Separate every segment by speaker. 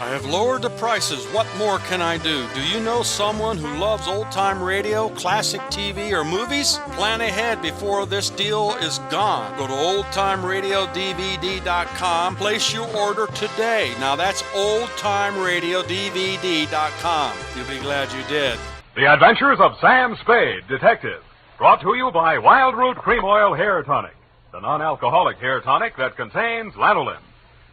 Speaker 1: I have lowered the prices. What more can I do? Do you know someone who loves old-time radio, classic TV, or movies? Plan ahead before this deal is gone. Go to oldtimeradiodvd.com. Place your order today. Now that's oldtimeradiodvd.com. You'll be glad you did.
Speaker 2: The Adventures of Sam Spade, Detective. Brought to you by Wild Root Cream Oil Hair Tonic, the non-alcoholic hair tonic that contains lanolin.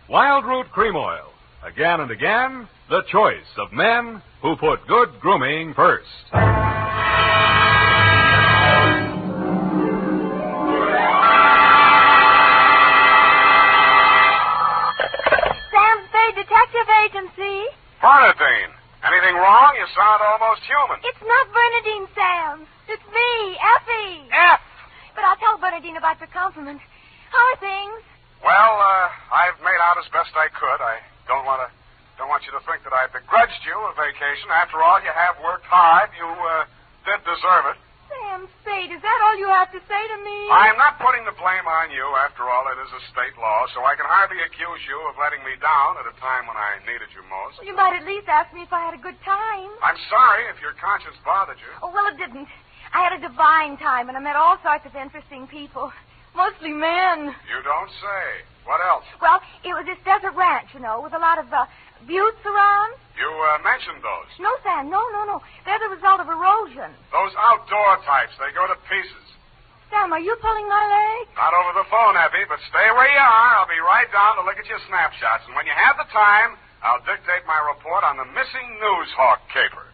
Speaker 2: Wild Root Cream Oil. Again and again, the choice of men who put good grooming first.
Speaker 3: Sam Spade Detective Agency.
Speaker 4: Bernadine, anything wrong? You sound almost human.
Speaker 3: It's not Bernadine, Sam. It's me, Effie.
Speaker 4: F.
Speaker 3: But I'll tell Bernadine about your compliment. How are things?
Speaker 4: Well, I've made out as best I could. I don't want you to think that I begrudged you a vacation. After all, you have worked hard. You did deserve it.
Speaker 3: Sam Spade, is that all you have to say to me?
Speaker 4: I'm not putting the blame on you. After all, it is a state law, so I can hardly accuse you of letting me down at a time when I needed you most.
Speaker 3: Well, you might at least ask me if I had a good time.
Speaker 4: I'm sorry if your conscience bothered you.
Speaker 3: Oh, well, it didn't. I had a divine time, and I met all sorts of interesting people. Mostly men.
Speaker 4: You don't say. What else?
Speaker 3: Well, it was this desert ranch, with a lot of buttes around.
Speaker 4: You mentioned those.
Speaker 3: No, Sam, no. They're the result of erosion.
Speaker 4: Those outdoor types, they go to pieces.
Speaker 3: Sam, are you pulling my leg?
Speaker 4: Not over the phone, Effie, but stay where you are. I'll be right down to look at your snapshots. And when you have the time, I'll dictate my report on the missing Newshawk caper.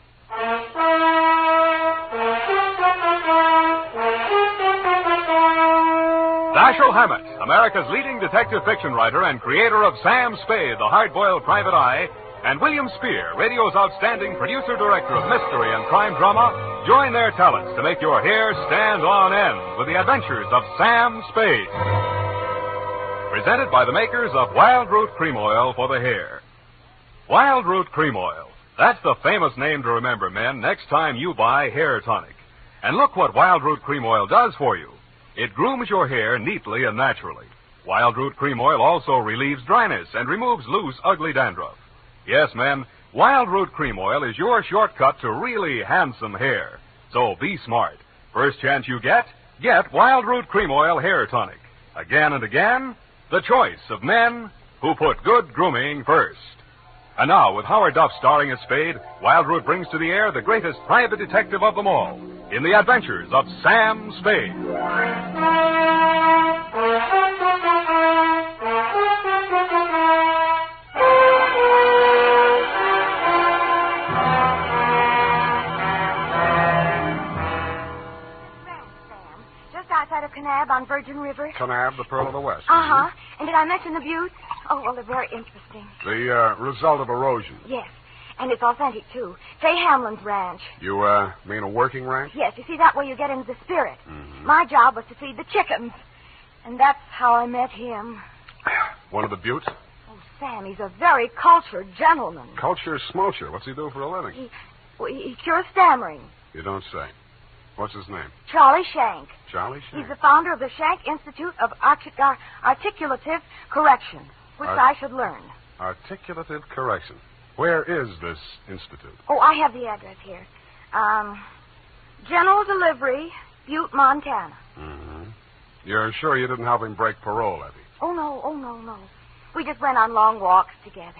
Speaker 2: Dashiell Hammett, America's leading detective fiction writer and creator of Sam Spade, the hard-boiled private eye, and William Spear, radio's outstanding producer-director of mystery and crime drama, join their talents to make your hair stand on end with the adventures of Sam Spade. Presented by the makers of Wild Root Cream Oil for the hair. Wild Root Cream Oil. That's the famous name to remember, men, next time you buy hair tonic. And look what Wild Root Cream Oil does for you. It grooms your hair neatly and naturally. Wild Root Cream Oil also relieves dryness and removes loose, ugly dandruff. Yes, men, Wild Root Cream Oil is your shortcut to really handsome hair. So be smart. First chance you get Wild Root Cream Oil Hair Tonic. Again and again, the choice of men who put good grooming first. And now, with Howard Duff starring as Spade, Wild Root brings to the air the greatest private detective of them all, in the adventures of Sam Spade.
Speaker 3: Just outside of Kanab on Virgin River.
Speaker 4: Kanab, the Pearl of the West.
Speaker 3: Uh-huh. And did I mention the buttes? Oh, well, they're very interesting.
Speaker 4: The result of erosion.
Speaker 3: Yes. And it's authentic, too. Fay Hamlin's ranch.
Speaker 4: You mean a working ranch?
Speaker 3: Yes, you see, that way you get into the spirit.
Speaker 4: Mm-hmm.
Speaker 3: My job was to feed the chickens. And that's how I met him.
Speaker 4: One of the buttes?
Speaker 3: Oh, Sam, he's a very cultured gentleman.
Speaker 4: Culture smulcher. What's he do for a living?
Speaker 3: He cures stammering.
Speaker 4: You don't say. What's his name?
Speaker 3: Charlie Shank.
Speaker 4: Charlie Shank?
Speaker 3: He's the founder of the Shank Institute of Articulative Correction, which I should learn.
Speaker 4: Articulative Correction. Where is this institute?
Speaker 3: Oh, I have the address here. General Delivery, Butte, Montana.
Speaker 4: Mm-hmm. You're sure you didn't help him break parole, Effie?
Speaker 3: Oh, no. We just went on long walks together.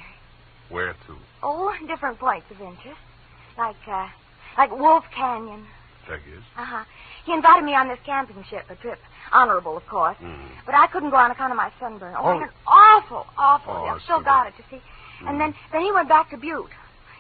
Speaker 4: Where to?
Speaker 3: Oh, different points of interest. Like Wolf Canyon.
Speaker 4: Figures.
Speaker 3: Uh-huh. He invited me on this camping ship, a trip. Honorable, of course.
Speaker 4: Mm.
Speaker 3: But I couldn't go on account of my sunburn. Oh, it was awful.
Speaker 4: Oh,
Speaker 3: I've still got it, you see. And then he went back to Butte.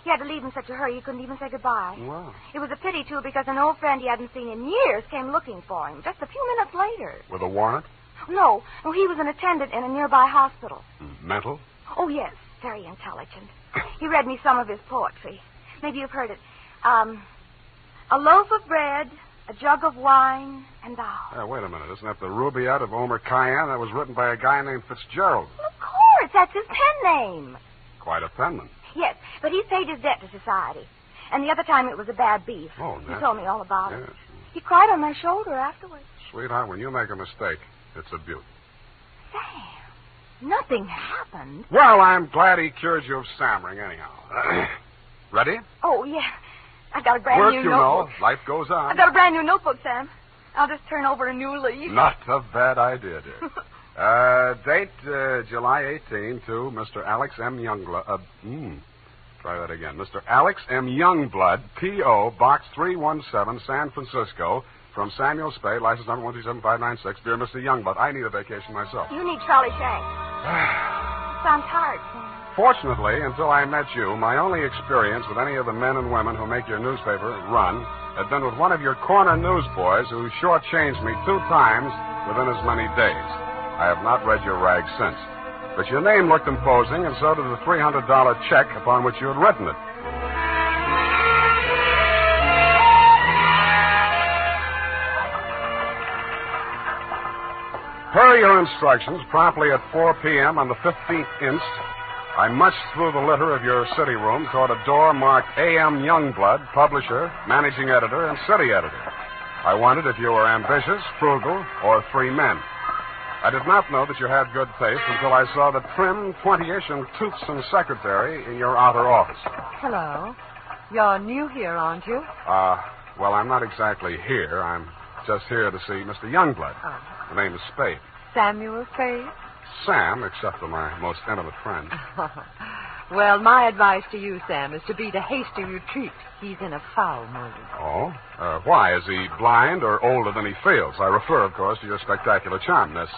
Speaker 3: He had to leave in such a hurry he couldn't even say goodbye.
Speaker 4: Wow.
Speaker 3: It was a pity, too, because an old friend he hadn't seen in years came looking for him just a few minutes later.
Speaker 4: With a warrant?
Speaker 3: No, he was an attendant in a nearby hospital.
Speaker 4: Mental?
Speaker 3: Oh, yes, very intelligent. He read me some of his poetry. Maybe you've heard it. A loaf of bread, a jug of wine, and thou.
Speaker 4: Wait a minute. Isn't that the Rubaiyat of Omer Khayyam? That was written by a guy named Fitzgerald.
Speaker 3: Well, of course. That's his pen name.
Speaker 4: Quite a penman.
Speaker 3: Yes, but he's paid his debt to society. And the other time it was a bad beef.
Speaker 4: Oh,
Speaker 3: He told me all about it.
Speaker 4: Yes.
Speaker 3: He cried on my shoulder afterwards.
Speaker 4: Sweetheart, when you make a mistake, it's a beaut.
Speaker 3: Sam, Nothing happened.
Speaker 4: Well, I'm glad he cured you of stammering anyhow. Ready?
Speaker 3: Oh, yeah. I got a brand
Speaker 4: Work,
Speaker 3: new
Speaker 4: you
Speaker 3: notebook.
Speaker 4: know. Life goes on.
Speaker 3: I got a brand new notebook, Sam. I'll just turn over a new leaf.
Speaker 4: Not a bad idea, dear. Date July 18 to Mr. Alex M. Youngblood. Try that again. Mr. Alex M. Youngblood, P.O., Box 317, San Francisco. From Samuel Spade, license number 127-596. Dear Mr. Youngblood, I need a vacation myself.
Speaker 3: You need trolley shanks. Sounds hard, Sam.
Speaker 4: Fortunately, until I met you, my only experience with any of the men and women who make your newspaper run had been with one of your corner newsboys who shortchanged me 2 times within as many days. I have not read your rag since. But your name looked imposing, and so did the $300 check upon which you had written it. Per your instructions, promptly at 4 p.m. on the 15th inst., I munched through the litter of your city room toward a door marked A.M. Youngblood, publisher, managing editor, and city editor. I wondered if you were ambitious, frugal, or 3 men. I did not know that you had good taste until I saw the trim, 20-ish, and toothsome secretary in your outer office.
Speaker 5: Hello. You're new here, aren't you?
Speaker 4: Well, I'm not exactly here. I'm just here to see Mr. Youngblood.
Speaker 5: Oh.
Speaker 4: The name is Spade.
Speaker 5: Samuel Spade?
Speaker 4: Sam, except for my most intimate friend.
Speaker 5: Well, my advice to you, Sam, is to beat a hasty retreat. He's in a foul mood.
Speaker 4: Oh? Why? Is he blind or older than he feels? I refer, of course, to your spectacular charm, Miss,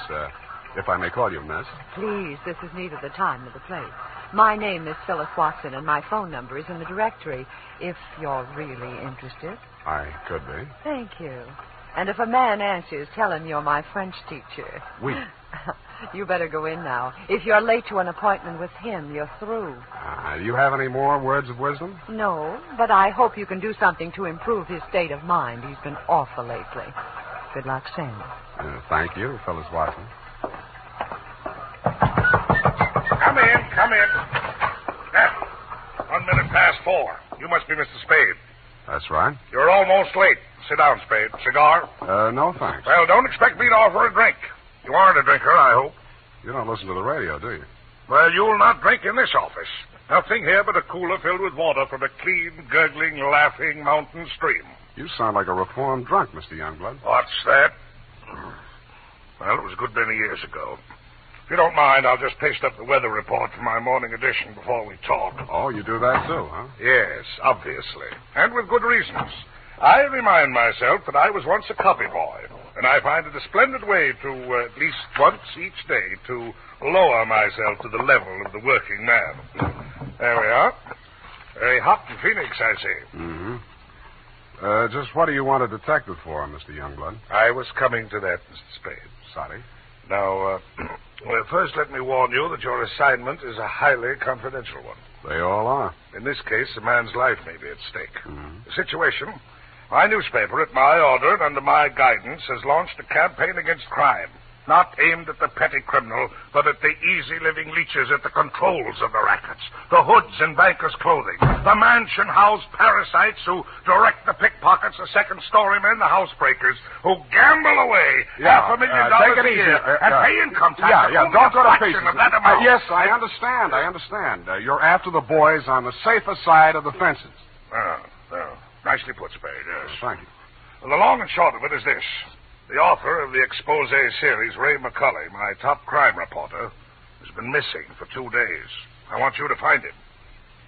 Speaker 4: if I may call you Miss.
Speaker 5: Please, this is neither the time nor the place. My name is Phyllis Watson, and my phone number is in the directory, if you're really interested.
Speaker 4: I could be.
Speaker 5: Thank you. And if a man answers, tell him you're my French teacher.
Speaker 4: Oui.
Speaker 5: You better go in now. If you're late to an appointment with him, you're through.
Speaker 4: Do you have any more words of wisdom?
Speaker 5: No, but I hope you can do something to improve his state of mind. He's been awful lately. Good luck, Sam.
Speaker 4: Thank you, Phyllis Watson.
Speaker 6: Come in. Now, 1 minute past 4. You must be Mr. Spade.
Speaker 4: That's right.
Speaker 6: You're almost late. Sit down, Spade. Cigar?
Speaker 4: No, thanks.
Speaker 6: Well, don't expect me to offer a drink. You aren't a drinker, I hope.
Speaker 4: You don't listen to the radio, do you?
Speaker 6: Well, you'll not drink in this office. Nothing here but a cooler filled with water from a clean, gurgling, laughing mountain stream.
Speaker 4: You sound like a reformed drunk, Mr. Youngblood.
Speaker 6: What's that? Well, it was a good many years ago. If you don't mind, I'll just paste up the weather report for my morning edition before we talk.
Speaker 4: Oh, you do that too, huh?
Speaker 6: Yes, obviously. And with good reasons. I remind myself that I was once a copy boy, and I find it a splendid way to, at least once each day, to lower myself to the level of the working man. There we are. Very hot in Phoenix, I see.
Speaker 4: Mm-hmm. Just what do you want a detective for, Mr. Youngblood?
Speaker 6: I was coming to that, Mr. Spade.
Speaker 4: Sorry.
Speaker 6: Now, well, first let me warn you that your assignment is a highly confidential one.
Speaker 4: They all are.
Speaker 6: In this case, a man's life may be at stake.
Speaker 4: Mm-hmm.
Speaker 6: The situation, my newspaper, at my order and under my guidance, has launched a campaign against crime. Not aimed at the petty criminal, but at the easy-living leeches at the controls of the rackets, the hoods in bankers' clothing, the mansion-house parasites who direct the pickpockets, the second-story men, the housebreakers, who gamble away $500,000 a year and pay income tax.
Speaker 4: Don't go to pieces.
Speaker 6: Of that amount.
Speaker 4: Yes, I understand. You're after the boys on the safer side of the fences.
Speaker 6: Nicely put, Spade, yes.
Speaker 4: Thank you.
Speaker 6: Well, the long and short of it is this. The author of the expose series, Ray McCulley, my top crime reporter, has been missing for 2 days. I want you to find him.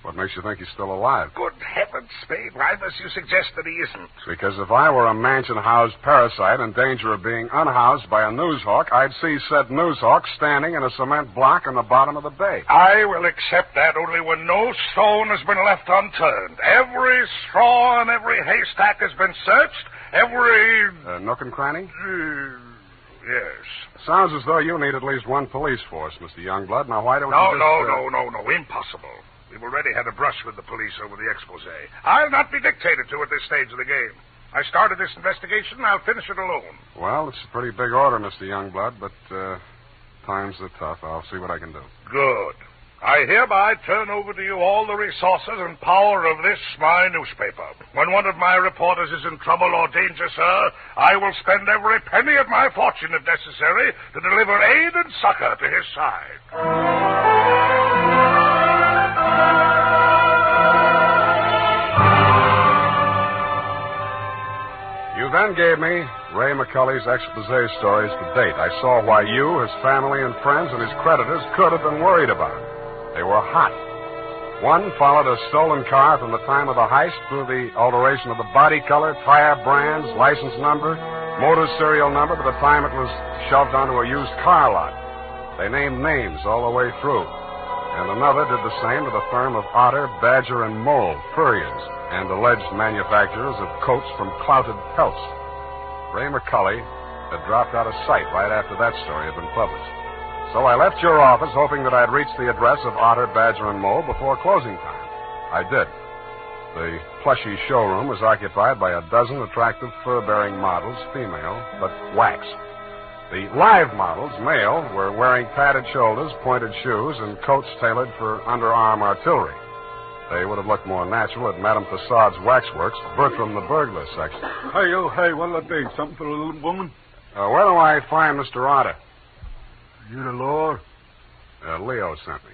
Speaker 4: What makes you think he's still alive?
Speaker 6: Good heavens, Spade. Why must you suggest that he isn't?
Speaker 4: Because if I were a mansion-housed parasite in danger of being unhoused by a newshawk, I'd see said newshawk standing in a cement block in the bottom of the bay.
Speaker 6: I will accept that only when no stone has been left unturned. Every straw and every haystack has been searched. Every...
Speaker 4: nook and cranny?
Speaker 6: Yes.
Speaker 4: Sounds as though you need at least one police force, Mr. Youngblood. Now, why don't
Speaker 6: No,
Speaker 4: you just...
Speaker 6: No. Impossible. We've already had a brush with the police over the expose. I'll not be dictated to at this stage of the game. I started this investigation, and I'll finish it alone.
Speaker 4: Well, it's a pretty big order, Mr. Youngblood, but times are tough. I'll see what I can do.
Speaker 6: Good. I hereby turn over to you all the resources and power of this, my newspaper. When one of my reporters is in trouble or danger, sir, I will spend every penny of my fortune, if necessary, to deliver aid and succor to his side.
Speaker 4: You then gave me Ray McCully's expose stories to date. I saw why you, his family and friends, and his creditors could have been worried about him. They were hot. One followed a stolen car from the time of the heist through the alteration of the body color, tire brands, license number, motor serial number to the time it was shoved onto a used car lot. They named names all the way through. And another did the same to the firm of Otter, Badger, and Mole, furriers, and alleged manufacturers of coats from clouted pelts. Ray McCully had dropped out of sight right after that story had been published. So I left your office hoping that I'd reach the address of Otter, Badger, and Mole before closing time. I did. The plushy showroom was occupied by a dozen attractive fur-bearing models, female, but wax. The live models, male, were wearing padded shoulders, pointed shoes, and coats tailored for underarm artillery. They would have looked more natural at Madame Fassade's waxworks, Bertram the burglar section.
Speaker 7: Hey, oh, hey, what'll it be? Something for the little woman?
Speaker 4: Where do I find Mr. Otter?
Speaker 7: You the law?
Speaker 4: Leo sent me.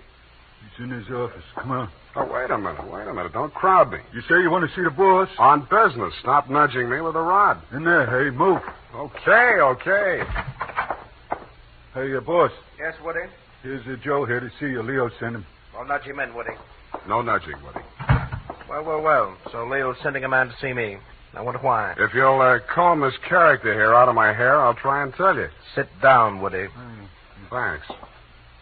Speaker 7: He's in his office. Come on.
Speaker 4: Oh, wait a minute. Don't crowd me.
Speaker 7: You say you want to see the boss?
Speaker 4: On business. Stop nudging me with a rod.
Speaker 7: In there, hey, move.
Speaker 4: Okay.
Speaker 7: Hey, boss.
Speaker 8: Yes, Woody?
Speaker 7: Here's Joe here to see you. Leo sent him.
Speaker 8: Well, nudge him in, Woody.
Speaker 4: No nudging, Woody.
Speaker 8: Well. So Leo's sending a man to see me. I wonder why.
Speaker 4: If you'll comb this character here out of my hair, I'll try and tell you.
Speaker 8: Sit down, Woody.
Speaker 4: Thanks.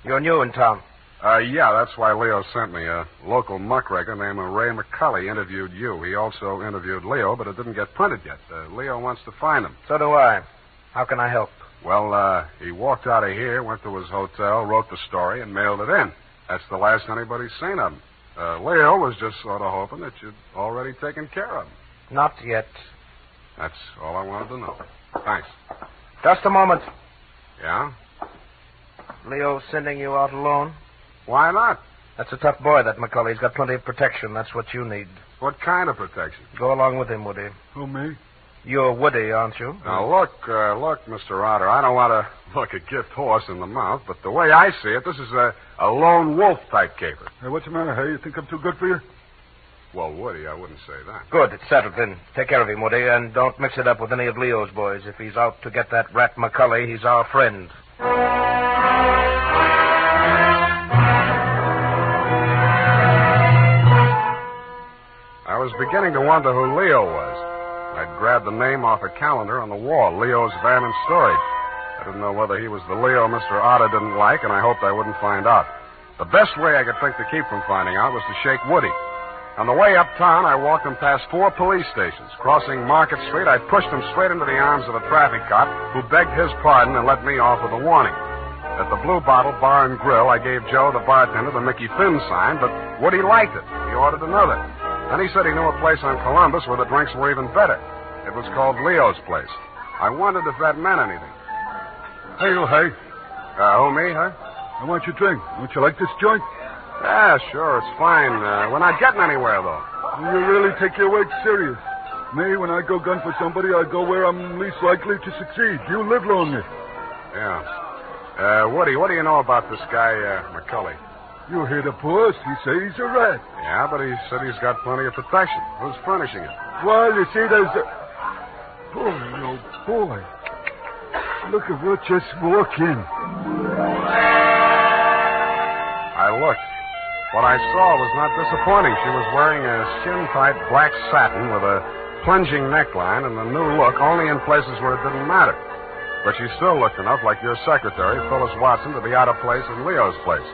Speaker 8: You're new in town.
Speaker 4: Yeah, that's why Leo sent me. A local muckraker named Ray McCully interviewed you. He also interviewed Leo, but it didn't get printed yet. Leo wants to find him.
Speaker 8: So do I. How can I help?
Speaker 4: Well, he walked out of here, went to his hotel, wrote the story, and mailed it in. That's the last anybody's seen of him. Leo was just sort of hoping that you'd already taken care of him.
Speaker 8: Not yet.
Speaker 4: That's all I wanted to know. Thanks.
Speaker 8: Just a moment.
Speaker 4: Yeah?
Speaker 8: Leo's sending you out alone?
Speaker 4: Why not?
Speaker 8: That's a tough boy, that McCully. He's got plenty of protection. That's what you need.
Speaker 4: What kind of protection?
Speaker 8: Go along with him, Woody.
Speaker 7: Who, me?
Speaker 8: You're Woody, aren't you?
Speaker 4: Now, look, Mr. Otter, I don't want to look a gift horse in the mouth, but the way I see it, this is a lone wolf type caper.
Speaker 7: Hey, what's the matter, hey? You think I'm too good for you?
Speaker 4: Well, Woody, I wouldn't say that.
Speaker 8: Good. It's settled then. Take care of him, Woody, and don't mix it up with any of Leo's boys. If he's out to get that rat McCully, he's our friend.
Speaker 4: I was beginning to wonder who Leo was. I'd grabbed the name off a calendar on the wall, Leo's Van and Storage. I didn't know whether he was the Leo Mr. Otter didn't like, and I hoped I wouldn't find out. The best way I could think to keep from finding out was to shake Woody. On the way uptown, I walked him past 4 police stations. Crossing Market Street, I pushed him straight into the arms of a traffic cop who begged his pardon and let me off with a warning. At the Blue Bottle Bar and Grill, I gave Joe, the bartender, the Mickey Finn sign, but Woody liked it. He ordered another. Then he said he knew a place on Columbus where the drinks were even better. It was called Leo's Place. I wondered if that meant anything.
Speaker 7: Hey, oh, hey.
Speaker 4: Who, me, huh?
Speaker 7: I want your drink. Don't you like this joint?
Speaker 4: Yeah, sure, it's fine. We're not getting anywhere, though.
Speaker 7: You really take your work serious. Me, when I go gun for somebody, I go where I'm least likely to succeed. You live longer.
Speaker 4: Yeah. Woody, what do you know about this guy, McCully?
Speaker 7: You hear the boss. He says he's a rat.
Speaker 4: Yeah, but he said he's got plenty of protection. Who's furnishing it?
Speaker 7: Well, you see, there's a... Boy, oh, boy. Look at what just walked in.
Speaker 4: I looked. What I saw was not disappointing. She was wearing a skin-tight black satin with a plunging neckline and a new look only in places where it didn't matter. But she still looked enough like your secretary, Phyllis Watson, to be out of place in Leo's place.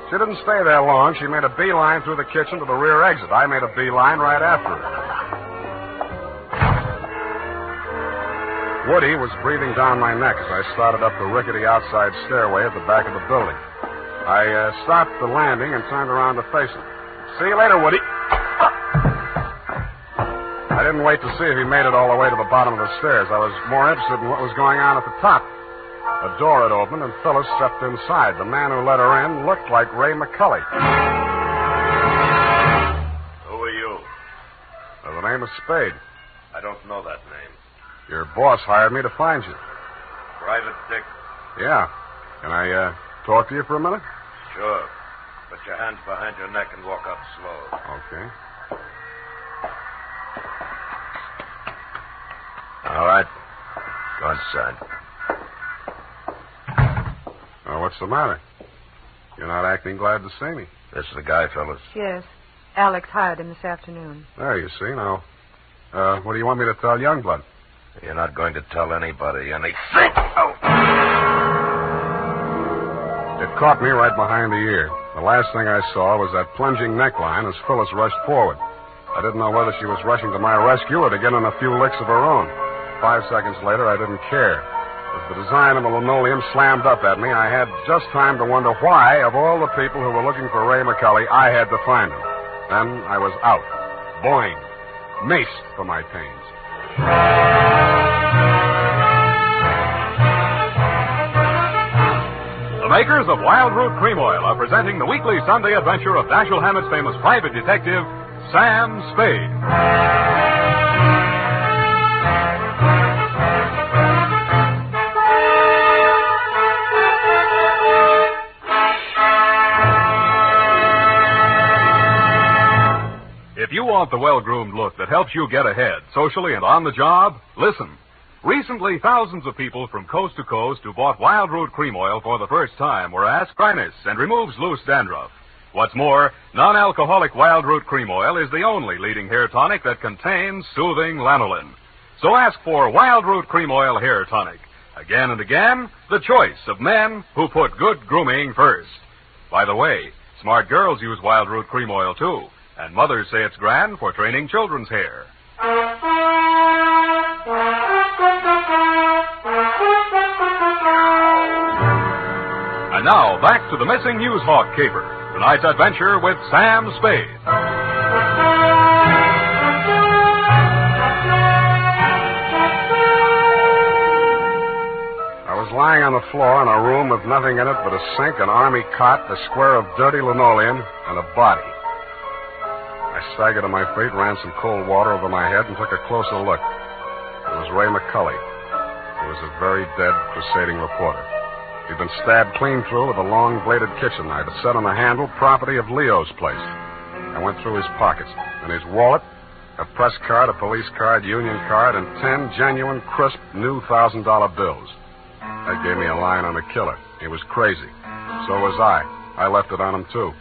Speaker 4: She didn't stay there long. She made a beeline through the kitchen to the rear exit. I made a beeline right after her. Woody was breathing down my neck as I started up the rickety outside stairway at the back of the building. I stopped the landing and turned around to face him. See you later, Woody. I didn't wait to see if he made it all the way to the bottom of the stairs. I was more interested in what was going on at the top. A door had opened, and Phyllis stepped inside. The man who let her in looked like Ray McCully.
Speaker 9: Who are you?
Speaker 4: The name is Spade.
Speaker 9: I don't know that name.
Speaker 4: Your boss hired me to find you.
Speaker 9: Private Dick?
Speaker 4: Yeah. Can I talk to you for a minute?
Speaker 9: Sure. Put your hands behind your neck and walk up slow.
Speaker 4: Okay.
Speaker 8: All right. Go inside.
Speaker 4: What's the matter? You're not acting glad to see me.
Speaker 8: This is the guy, fellas.
Speaker 5: Yes. Alex hired him this afternoon.
Speaker 4: There, you see. Now, what do you want me to tell Youngblood?
Speaker 8: You're not going to tell anybody anything.
Speaker 4: Oh! It caught me right behind the ear. The last thing I saw was that plunging neckline as Phyllis rushed forward. I didn't know whether she was rushing to my rescue or to get in a few licks of her own. 5 seconds later, I didn't care. As the design of the linoleum slammed up at me, I had just time to wonder why, of all the people who were looking for Ray McCully, I had to find him. Then I was out. Boing. Maced for my pains.
Speaker 2: The makers of Wild Root Cream Oil are presenting the weekly Sunday adventure of Dashiell Hammett's famous private detective, Sam Spade. If you want the well-groomed look that helps you get ahead, socially and on the job, listen. Recently, thousands of people from coast to coast who bought Wild Root Cream Oil for the first time were asked dryness and removes loose dandruff. What's more, non-alcoholic Wild Root Cream Oil is the only leading hair tonic that contains soothing lanolin. So ask for Wild Root Cream Oil Hair Tonic. Again and again, the choice of men who put good grooming first. By the way, smart girls use Wild Root Cream Oil, too. And mothers say it's grand for training children's hair. And now, back to the missing Newshawk caper. Tonight's adventure with Sam Spade.
Speaker 4: I was lying on the floor in a room with nothing in it but a sink, an army cot, a square of dirty linoleum, and a body. I staggered to my feet, ran some cold water over my head, and took a closer look. It was Ray McCully. He was a very dead crusading reporter. He'd been stabbed clean through with a long-bladed kitchen knife. It set on the handle, property of Leo's place. I went through his pockets. In his wallet, a press card, a police card, union card, and 10 genuine, crisp, new $1,000 bills. That gave me a line on the killer. He was crazy. So was I. I left it on him, too.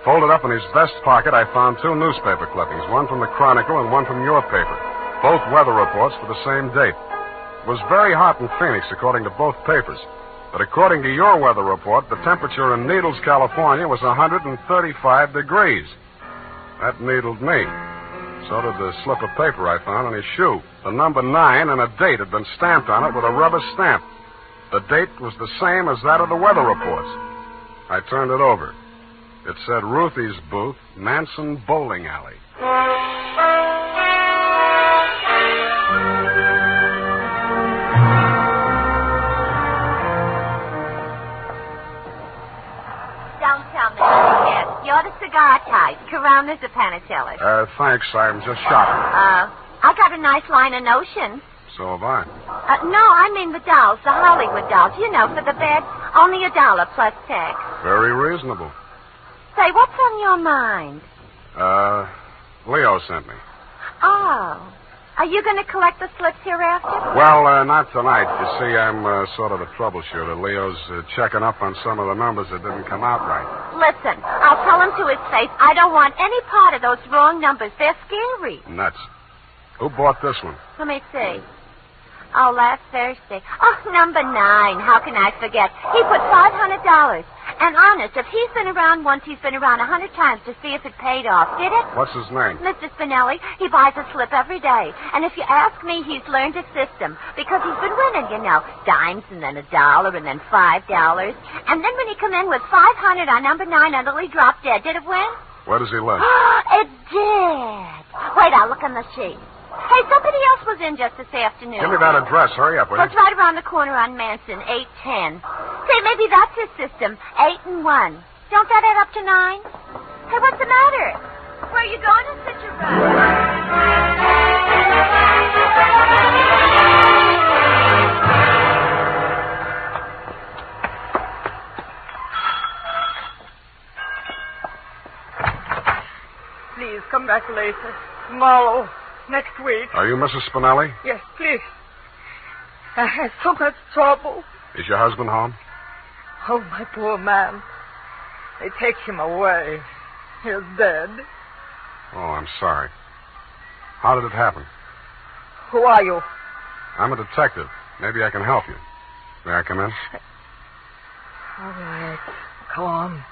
Speaker 4: Folded up in his vest pocket, I found 2 newspaper clippings, one from the Chronicle and one from your paper, both weather reports for the same date. It was very hot in Phoenix, according to both papers. But according to your weather report, the temperature in Needles, California, was 135 degrees. That needled me. So did the slip of paper I found on his shoe. The number 9 and a date had been stamped on it with a rubber stamp. The date was the same as that of the weather reports. I turned it over. It said Ruthie's Booth, Manson Bowling Alley.
Speaker 3: Don't tell me yet. You're the cigar type. Coronas or Panatellas?
Speaker 4: Thanks. I'm just shopping.
Speaker 3: I got a nice line of notions.
Speaker 4: So have I.
Speaker 3: No, I mean the dolls, the Hollywood dolls. You know, for the bed, only $1 plus tax.
Speaker 4: Very reasonable.
Speaker 3: Say, what's on your mind?
Speaker 4: Leo sent me.
Speaker 3: Oh. Are you going to collect the slips hereafter?
Speaker 4: Well, not tonight. You see, I'm sort of a troubleshooter. Leo's checking up on some of the numbers that didn't come out right.
Speaker 3: Listen, I'll tell him to his face, I don't want any part of those wrong numbers. They're scary.
Speaker 4: Nuts. Who bought this one?
Speaker 3: Let me see. Oh, last Thursday. Oh, number 9. How can I forget? He put $500. And honest, if he's been around once, he's been around 100 times to see if it paid off. Did it?
Speaker 4: What's his name?
Speaker 3: Mr. Spinelli. He buys a slip every day. And if you ask me, he's learned a system. Because he's been winning, you know. Dimes and then $1 and then $5. And then when he come in with 500 on number 9 until he dropped dead, did it win?
Speaker 4: Where does he live?
Speaker 3: It did. Wait, I'll look on the sheet. Hey, somebody else was in just this afternoon.
Speaker 4: Give me that address. Hurry up, will
Speaker 3: Well,
Speaker 4: you?
Speaker 3: it's right around the corner on Manson, 810. Say, maybe that's his system, 8 and 1. Don't that add up to 9? Hey, what's the matter? Where are you going in such a rush?
Speaker 5: Please, come back later. Tomorrow. Next week.
Speaker 4: Are you Mrs. Spinelli?
Speaker 5: Yes, please. I had so much trouble.
Speaker 4: Is your husband home?
Speaker 5: Oh, my poor man. They take him away. He's dead.
Speaker 4: Oh, I'm sorry. How did it happen?
Speaker 5: Who are you?
Speaker 4: I'm a detective. Maybe I can help you. May I come in?
Speaker 5: All right. Come on.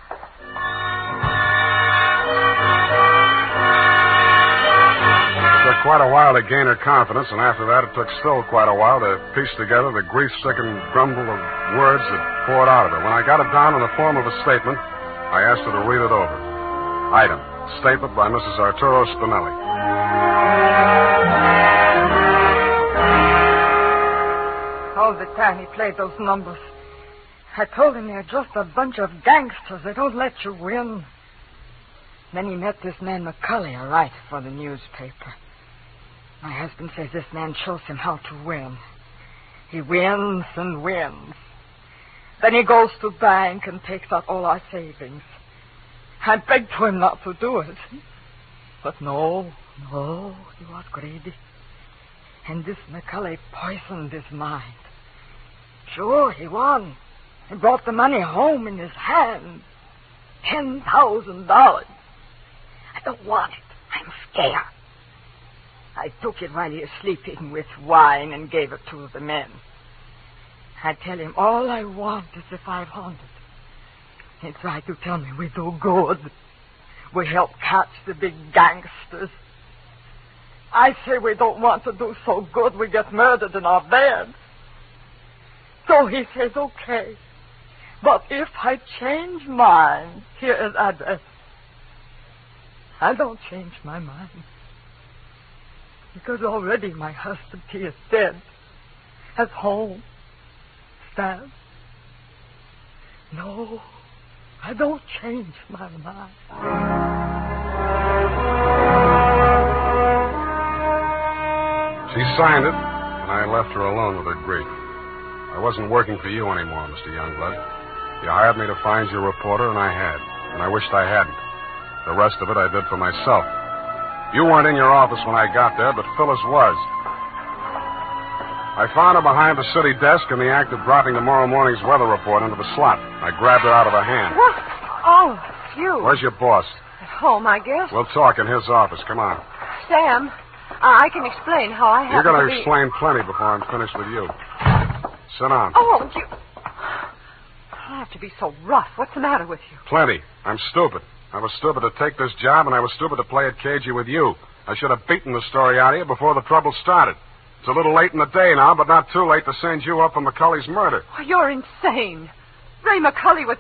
Speaker 4: It took quite a while to gain her confidence, and after that it took still quite a while to piece together the grief-stricken grumble of words that poured out of her. When I got it down in the form of a statement, I asked her to read it over. Item, statement by Mrs. Arturo Spinelli.
Speaker 5: All the time he played those numbers, I told him they're just a bunch of gangsters. They don't let you win. Then he met this man McCulley, a writer for the newspaper. My husband says this man shows him how to win. He wins and wins. Then he goes to bank and takes out all our savings. I begged to him not to do it. But no, he was greedy. And this McCulley poisoned his mind. Sure, he won. He brought the money home in his hand. $10,000. I don't want it. I'm scared. I took it while he was sleeping with wine and gave it to the men. I tell him all I want is the 500. He tried to tell me we do good. We help catch the big gangsters. I say we don't want to do so good we get murdered in our beds. So he says, okay. But if I change mine, here is address. I don't change my mind. Because already my husband, he is dead. At home. Stabbed. No, I don't change my mind.
Speaker 4: She signed it, and I left her alone with her grief. I wasn't working for you anymore, Mr. Youngblood. You hired me to find your reporter, and I had. And I wished I hadn't. The rest of it I did for myself. You weren't in your office when I got there, but Phyllis was. I found her behind the city desk in the act of dropping tomorrow morning's weather report into the slot. I grabbed her out of her hand.
Speaker 5: What? Oh, it's you.
Speaker 4: Where's your boss?
Speaker 5: At home, I guess.
Speaker 4: We'll talk in his office. Come on.
Speaker 5: Sam, I can explain how I
Speaker 4: You're
Speaker 5: happened
Speaker 4: going
Speaker 5: to
Speaker 4: to
Speaker 5: be...
Speaker 4: explain plenty before I'm finished with you. Sit down.
Speaker 5: Oh, you... I have to be so rough. What's the matter with you?
Speaker 4: Plenty. I'm stupid. I was stupid to take this job, and I was stupid to play it cagey with you. I should have beaten the story out of you before the trouble started. It's a little late in the day now, but not too late to send you up for McCulley's murder.
Speaker 5: Oh, you're insane. Ray McCulley was...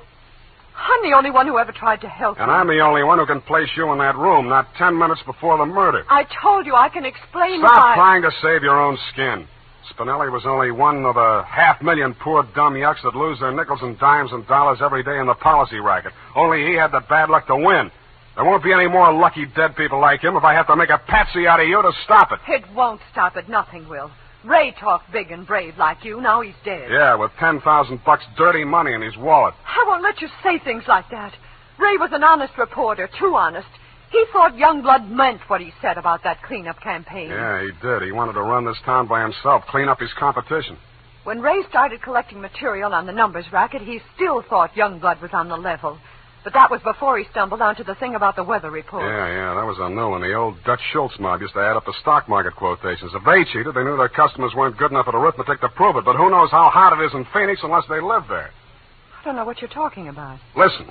Speaker 5: I'm the only one who ever tried to help
Speaker 4: And
Speaker 5: you.
Speaker 4: I'm the only one who can place you in that room, not 10 minutes before the murder.
Speaker 5: I told you I can explain
Speaker 4: Stop
Speaker 5: why...
Speaker 4: trying to save your own skin. Spinelli was only one of a 500,000 poor dumb yucks that lose their nickels and dimes and dollars every day in the policy racket. Only he had the bad luck to win. There won't be any more lucky dead people like him if I have to make a patsy out of you to stop it.
Speaker 5: It won't stop it. Nothing will. Ray talked big and brave like you. Now he's dead.
Speaker 4: Yeah, with $10,000 dirty money in his wallet.
Speaker 5: I won't let you say things like that. Ray was an honest reporter, too honest. He thought Youngblood meant what he said about that cleanup campaign.
Speaker 4: Yeah, he did. He wanted to run this town by himself, clean up his competition.
Speaker 5: When Ray started collecting material on the numbers racket, he still thought Youngblood was on the level. But that was before he stumbled onto the thing about the weather report.
Speaker 4: Yeah, that was a new one. The old Dutch Schultz mob used to add up the stock market quotations. If they cheated, they knew their customers weren't good enough at arithmetic to prove it. But who knows how hot it is in Phoenix unless they live there?
Speaker 5: I don't know what you're talking about.
Speaker 4: Listen,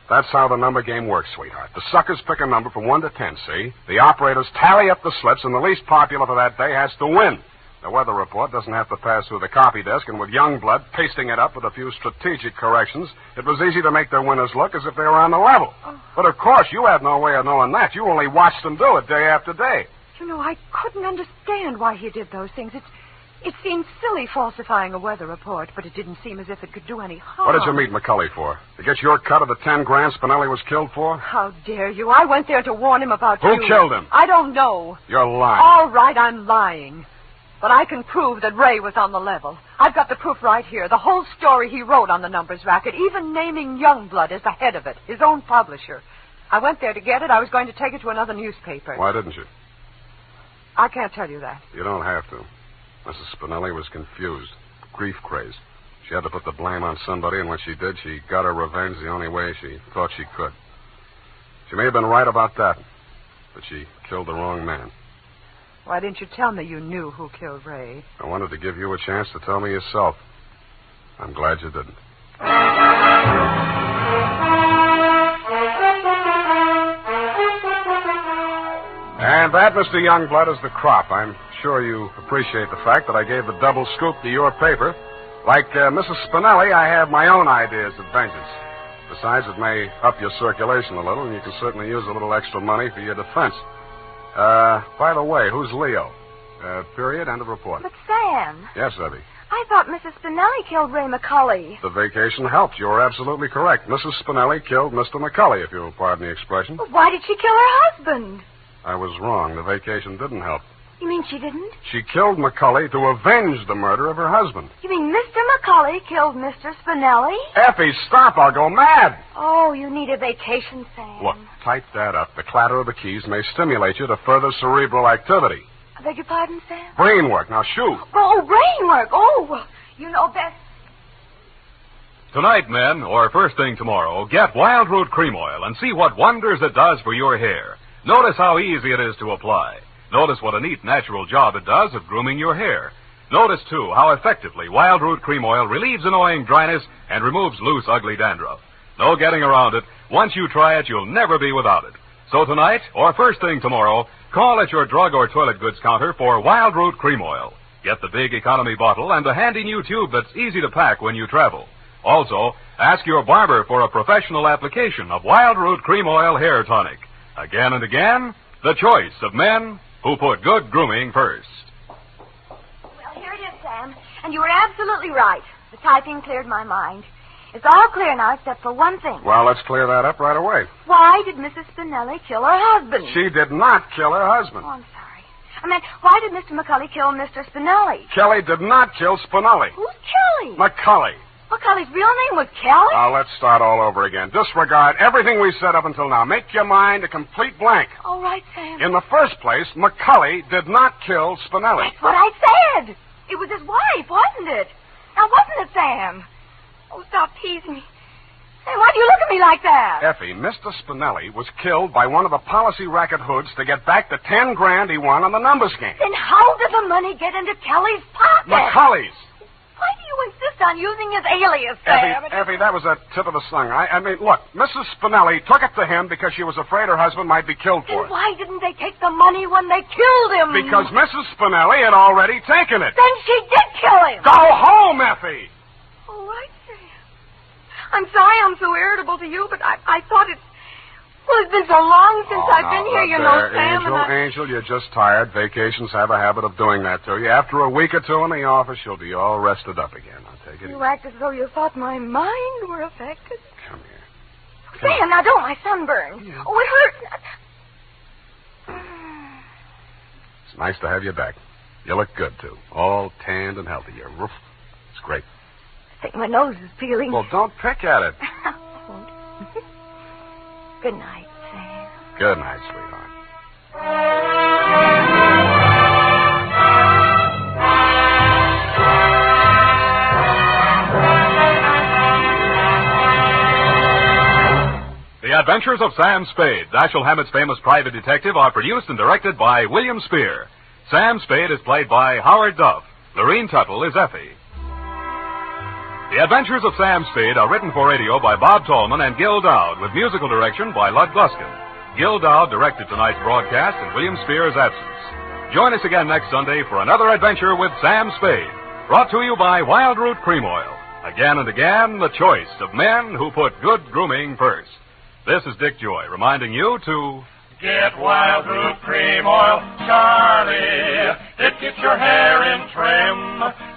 Speaker 4: that's how the number game works, sweetheart. The suckers pick a number from 1 to 10, see? The operators tally up the slips, and the least popular for that day has to win. The weather report doesn't have to pass through the copy desk, and with Youngblood pasting it up with a few strategic corrections, it was easy to make their winners look as if they were on the level. But, of course, you had no way of knowing that. You only watched them do it day after day.
Speaker 5: You know, I couldn't understand why he did those things. It seemed silly falsifying a weather report, but it didn't seem as if it could do any harm.
Speaker 4: What did you meet McCulley for? To get your cut of the 10 grand Spinelli was killed for?
Speaker 5: How dare you? I went there to warn him about you.
Speaker 4: Who killed him?
Speaker 5: I don't know.
Speaker 4: You're lying.
Speaker 5: All right, I'm lying. But I can prove that Ray was on the level. I've got the proof right here. The whole story he wrote on the numbers racket, even naming Youngblood as the head of it, his own publisher. I went there to get it. I was going to take it to another newspaper.
Speaker 4: Why didn't you?
Speaker 5: I can't tell you that.
Speaker 4: You don't have to. Mrs. Spinelli was confused, grief-crazed. She had to put the blame on somebody, and when she did, she got her revenge the only way she thought she could. She may have been right about that, but she killed the wrong man.
Speaker 5: Why didn't you tell me you knew who killed Ray?
Speaker 4: I wanted to give you a chance to tell me yourself. I'm glad you didn't. And that, Mr. Youngblood, is the crop. I'm sure you appreciate the fact that I gave the double scoop to your paper. Like Mrs. Spinelli, I have my own ideas of vengeance. Besides, it may up your circulation a little, and you can certainly use a little extra money for your defense. By the way, who's Leo? Period, end of report.
Speaker 3: But, Sam.
Speaker 4: Yes, Evie.
Speaker 3: I thought Mrs. Spinelli killed Ray McCulley.
Speaker 4: The vacation helped. You were absolutely correct. Mrs. Spinelli killed Mr. McCulley, if you'll pardon the expression.
Speaker 3: Well, why did she kill her husband?
Speaker 4: I was wrong. The vacation didn't help.
Speaker 3: You mean she didn't?
Speaker 4: She killed McCulley to avenge the murder of her husband.
Speaker 3: You mean Mr. McCulley killed Mr. Spinelli?
Speaker 4: Effie, stop. I'll go mad.
Speaker 3: Oh, you need a vacation, Sam.
Speaker 4: Look, type that up. The clatter of the keys may stimulate you to further cerebral activity.
Speaker 3: I beg your pardon, Sam?
Speaker 4: Brain work. Now, shoot.
Speaker 3: Oh, brain work. Oh, well, you know best.
Speaker 2: Tonight, men, or first thing tomorrow, get Wild Root Cream Oil and see what wonders it does for your hair. Notice how easy it is to apply. Notice what a neat, natural job it does of grooming your hair. Notice, too, how effectively Wild Root Cream Oil relieves annoying dryness and removes loose, ugly dandruff. No getting around it. Once you try it, you'll never be without it. So tonight, or first thing tomorrow, call at your drug or toilet goods counter for Wild Root Cream Oil. Get the big economy bottle and the handy new tube that's easy to pack when you travel. Also, ask your barber for a professional application of Wild Root Cream Oil Hair Tonic. Again and again, the choice of men who put good grooming first.
Speaker 3: Well, here it is, Sam. And you were absolutely right. The typing cleared my mind. It's all clear now except for one thing.
Speaker 4: Well, let's clear that up right away.
Speaker 3: Why did Mrs. Spinelli kill her husband?
Speaker 4: She did not kill her husband.
Speaker 3: Oh, I'm sorry. I meant, why did Mr. McCulley kill Mr. Spinelli?
Speaker 4: Kelly did not kill Spinelli.
Speaker 3: Who's Kelly?
Speaker 4: McCulley.
Speaker 3: McCulley's real name was Kelly?
Speaker 4: Now, let's start all over again. Disregard everything we said up until now. Make your mind a complete blank.
Speaker 3: All right, Sam.
Speaker 4: In the first place, McCulley did not kill Spinelli.
Speaker 3: That's what I said. It was his wife, wasn't it? Now, wasn't it, Sam? Oh, stop teasing me. Hey, why do you look at me like that?
Speaker 4: Effie, Mr. Spinelli was killed by one of the policy racket hoods to get back the 10 grand he won on the numbers game.
Speaker 3: Then how did the money get into Kelly's pocket?
Speaker 4: McCulley's.
Speaker 3: Why do you insist on using his alias, Sam?
Speaker 4: Effie, that was a tip of the tongue. I mean, look, Mrs. Spinelli took it to him because she was afraid her husband might be killed for
Speaker 3: Then
Speaker 4: it.
Speaker 3: why didn't they take the money when they killed him?
Speaker 4: Because Mrs. Spinelli had already taken it.
Speaker 3: Then she did kill him.
Speaker 4: Go home, Effie!
Speaker 5: All right, Sam. I'm sorry I'm so irritable to you, but I thought it... Well, it's been so long since I've been here, you know, Sam.
Speaker 4: Angel, you're just tired. Vacations have a habit of doing that to you. After a week or two in the office, you'll be all rested up again. I'll take it
Speaker 5: You
Speaker 4: easy.
Speaker 5: act as though you thought my mind were affected.
Speaker 4: Come here.
Speaker 3: Sam, now don't, my sunburn.
Speaker 4: Yeah.
Speaker 3: Oh, it hurts.
Speaker 4: It's nice to have you back. You look good, too. All tanned and healthy. Your roof. It's great.
Speaker 3: I think my nose is peeling.
Speaker 4: Well, don't pick at it.
Speaker 3: Good night, Sam.
Speaker 4: Good night, sweetheart.
Speaker 2: The Adventures of Sam Spade, Dashiell Hammett's famous private detective, are produced and directed by William Spear. Sam Spade is played by Howard Duff. Lorene Tuttle is Effie. The Adventures of Sam Spade are written for radio by Bob Tallman and Gil Dowd, with musical direction by Lud Gluskin. Gil Dowd directed tonight's broadcast in William Spear's absence. Join us again next Sunday for another adventure with Sam Spade, brought to you by Wild Root Cream Oil. Again and again, the choice of men who put good grooming first. This is Dick Joy reminding you to
Speaker 10: Get Wild Root Cream Oil, Charlie. It keeps your hair in trim.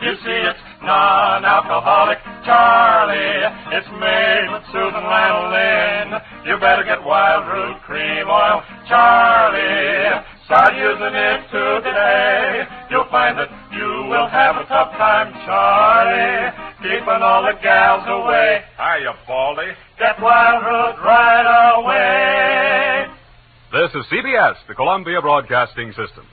Speaker 10: You see, it's non-alcoholic, Charlie. It's made with Susan Lanolin. You better get Wild Root Cream Oil, Charlie. Start using it today. You'll find that you will have a tough time, Charlie, keeping all the gals away.
Speaker 2: Hiya, Baldy.
Speaker 10: Get Wild Root right away.
Speaker 2: This is CBS, the Columbia Broadcasting System.